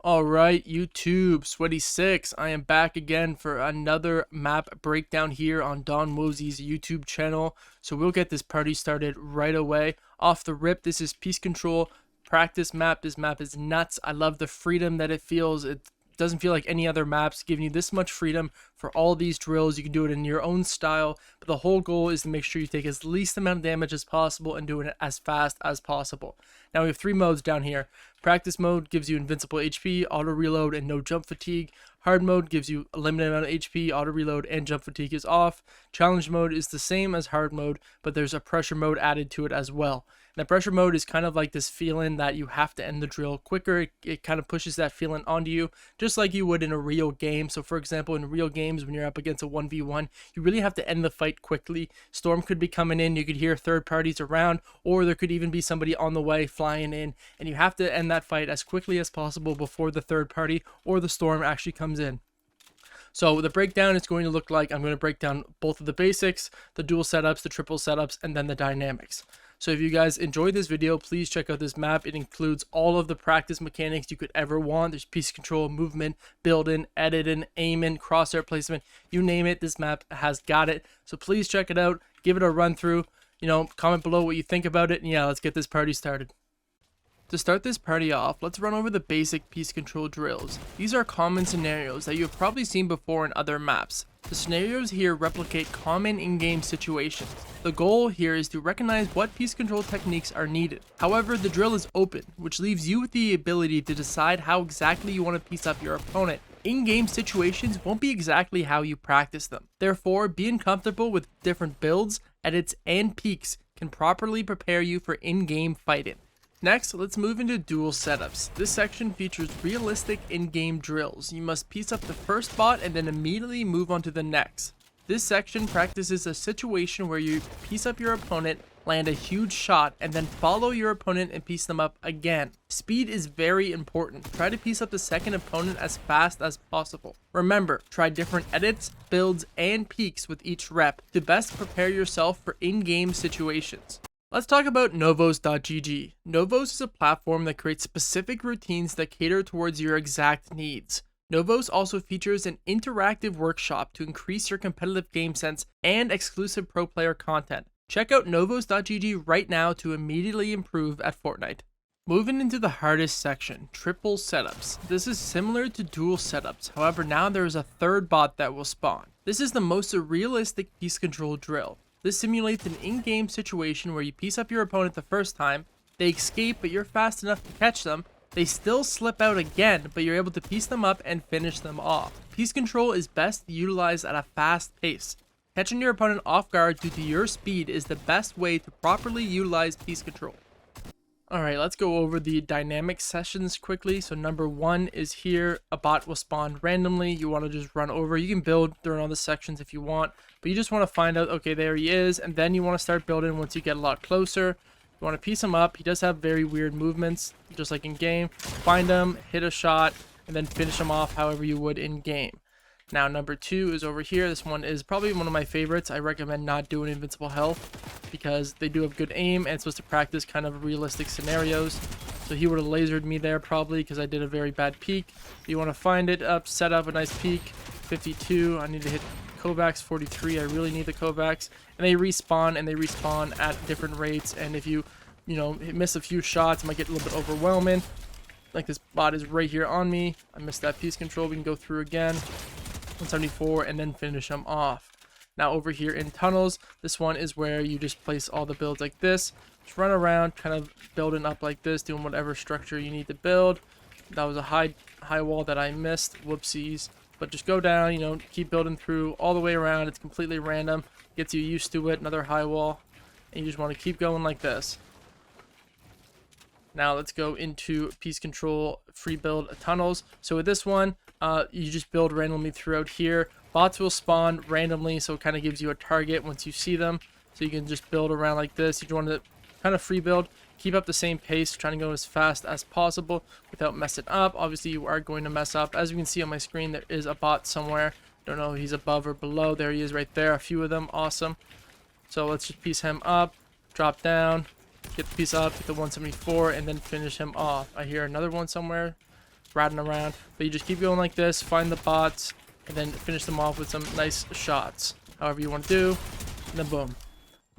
Alright, YouTube, Sweaty6, I am back again for another map breakdown here on Donwozi's YouTube channel. So we'll get this party started right away. Off the rip, this is Peace Control practice map. This map is nuts. I love the freedom that it feels. It doesn't feel like any other maps giving you this much freedom for all these drills. You can do it in your own style, but the whole goal is to make sure you take as least amount of damage as possible and doing it as fast as possible. Now we have three modes down here. Practice mode gives you invincible HP, auto reload, and no jump fatigue. Hard mode gives you a limited amount of HP, auto reload, and jump fatigue is off. Challenge mode is the same as hard mode, but there's a pressure mode added to it as well. Now pressure mode is kind of like this feeling that you have to end the drill quicker. It kind of pushes that feeling onto you, just like you would in a real game. So for example, in real games, when you're up against a 1v1, you really have to end the fight quickly. Storm could be coming in, you could hear third parties around, or there could even be somebody on the way flying in, and you have to end that fight as quickly as possible before the third party or the storm actually comes in. So the breakdown is going to look like, I'm going to break down both of the basics, the dual setups, the triple setups, and then the dynamics. So if you guys enjoyed this video, please check out this map. It includes all of the practice mechanics you could ever want. There's piece control, movement, building, editing, aiming, crosshair placement, you name it, this map has got it. So please check it out, give it a run through, comment below what you think about it, and yeah, let's get this party started. To start this party off, let's run over the basic piece control drills. These are common scenarios that you have probably seen before in other maps. The scenarios here replicate common in-game situations. The goal here is to recognize what piece control techniques are needed. However, the drill is open, which leaves you with the ability to decide how exactly you want to piece up your opponent. In-game situations won't be exactly how you practice them. Therefore, being comfortable with different builds, edits, and peaks can properly prepare you for in-game fighting. Next, let's move into dual setups. This section features realistic in-game drills. You must piece up the first bot and then immediately move on to the next. This section practices a situation where you piece up your opponent, land a huge shot, and then follow your opponent and piece them up again. Speed is very important. Try to piece up the second opponent as fast as possible. Remember, try different edits, builds, and peaks with each rep to best prepare yourself for in-game situations. Let's talk about Novos.gg. Novos is a platform that creates specific routines that cater towards your exact needs. Novos also features an interactive workshop to increase your competitive game sense and exclusive pro player content. Check out Novos.gg right now to immediately improve at Fortnite. Moving into the hardest section, triple setups. This is similar to dual setups, however now there is a third bot that will spawn. This is the most realistic piece control drill. This simulates an in-game situation where you piece up your opponent the first time, they escape but you're fast enough to catch them, they still slip out again but you're able to piece them up and finish them off. Piece control is best utilized at a fast pace. Catching your opponent off guard due to your speed is the best way to properly utilize piece control. Alright, let's go over the dynamic sessions quickly. So number one is here, a bot will spawn randomly. You want to just run over. You can build during all the sections if you want, but you just want to find out, okay, there he is, and then you want to start building once you get a lot closer. You want to piece him up. He does have very weird movements, just like in game. Find him, hit a shot, and then finish him off however you would in game. Now number two is over here. This one is probably one of my favorites. I recommend not doing invincible health because they do have good aim and it's supposed to practice kind of realistic scenarios. So he would have lasered me there probably because I did a very bad peek. You want to find it up, set up a nice peek. 52. I need to hit Kovacs. 43. I really need the Kovacs. And they respawn at different rates. And if you miss a few shots, it might get a little bit overwhelming. Like this bot is right here on me. I missed that piece control. We can go through again. 174 and then finish them off. Now over here in tunnels, this one is where you just place all the builds like this. Just run around, kind of building up like this, doing whatever structure you need to build. That was a high wall that I missed. Whoopsies. But just go down, keep building through all the way around. It's completely random. Gets you used to it. Another high wall. And you just want to keep going like this. Now let's go into piece control free build tunnels. So with this one, you just build randomly throughout here. Bots will spawn randomly, so it kind of gives you a target once you see them. So you can just build around like this. You just want to kind of free build, keep up the same pace, trying to go as fast as possible without messing up. Obviously you are going to mess up. As you can see on my screen, there is a bot somewhere. Don't know if he's above or below. There he is right there. A few of them. Awesome. So let's just piece him up, drop down, get the piece up, get the 174, and then finish him off. I hear another one somewhere. ratting around. But you just keep going like this, find the bots, and then finish them off with some nice shots. However you want to do, and then boom.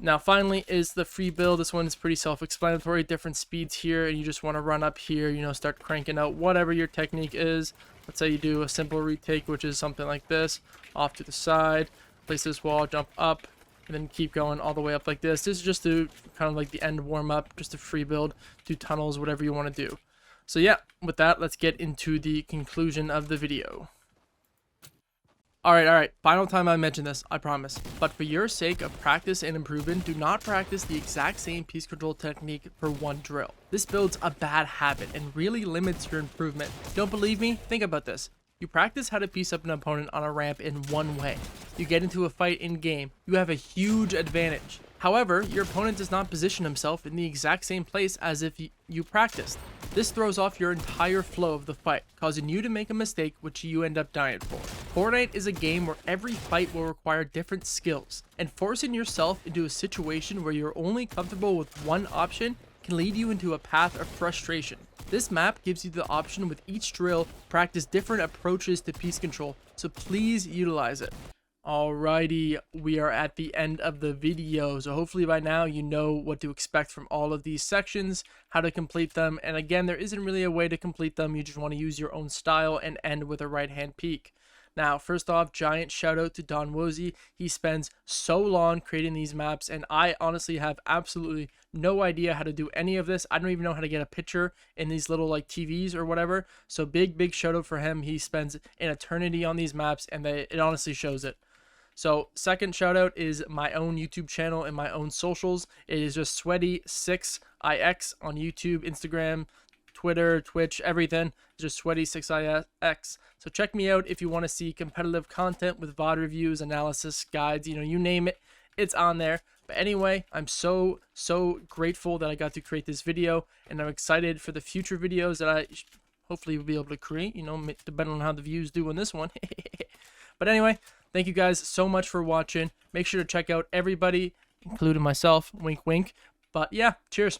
Now finally is the free build. This one is pretty self-explanatory, different speeds here, and you just want to run up here, you know, start cranking out whatever your technique is. Let's say you do a simple retake, which is something like this, off to the side, place this wall, jump up, and then keep going all the way up like this. This is just to kind of like the end warm up, just a free build, do tunnels, whatever you want to do. So yeah, with that, let's get into the conclusion of the video. Alright, final time I mention this, I promise. But for your sake of practice and improvement, do not practice the exact same piece control technique for one drill. This builds a bad habit and really limits your improvement. Don't believe me? Think about this. You practice how to piece up an opponent on a ramp in one way. You get into a fight in game, you have a huge advantage. However, your opponent does not position himself in the exact same place as if you practiced. This throws off your entire flow of the fight, causing you to make a mistake which you end up dying for. Fortnite is a game where every fight will require different skills, and forcing yourself into a situation where you're only comfortable with one option can lead you into a path of frustration. This map gives you the option with each drill to practice different approaches to piece control, so please utilize it. Alrighty, we are at the end of the video, so hopefully by now you know what to expect from all of these sections, how to complete them, and again, there isn't really a way to complete them. You just want to use your own style and end with a right hand peek. Now, first off, giant shout out to Donwozi. He spends so long creating these maps, and I honestly have absolutely no idea how to do any of this. I don't even know how to get a picture in these little like TVs or whatever. So big shout out for him. He spends an eternity on these maps, and it honestly shows it. So second shout out is my own YouTube channel and my own socials. It is just Sweaty6ix on YouTube, Instagram, Twitter, Twitch, everything. It's just Sweaty6ix. So check me out if you want to see competitive content with VOD reviews, analysis, guides, you know, you name it, it's on there. But anyway, I'm so grateful that I got to create this video, and I'm excited for the future videos that I hopefully will be able to create, you know, depending on how the views do in this one. But anyway, thank you guys so much for watching. Make sure to check out everybody, including myself. Wink, wink. But yeah, cheers.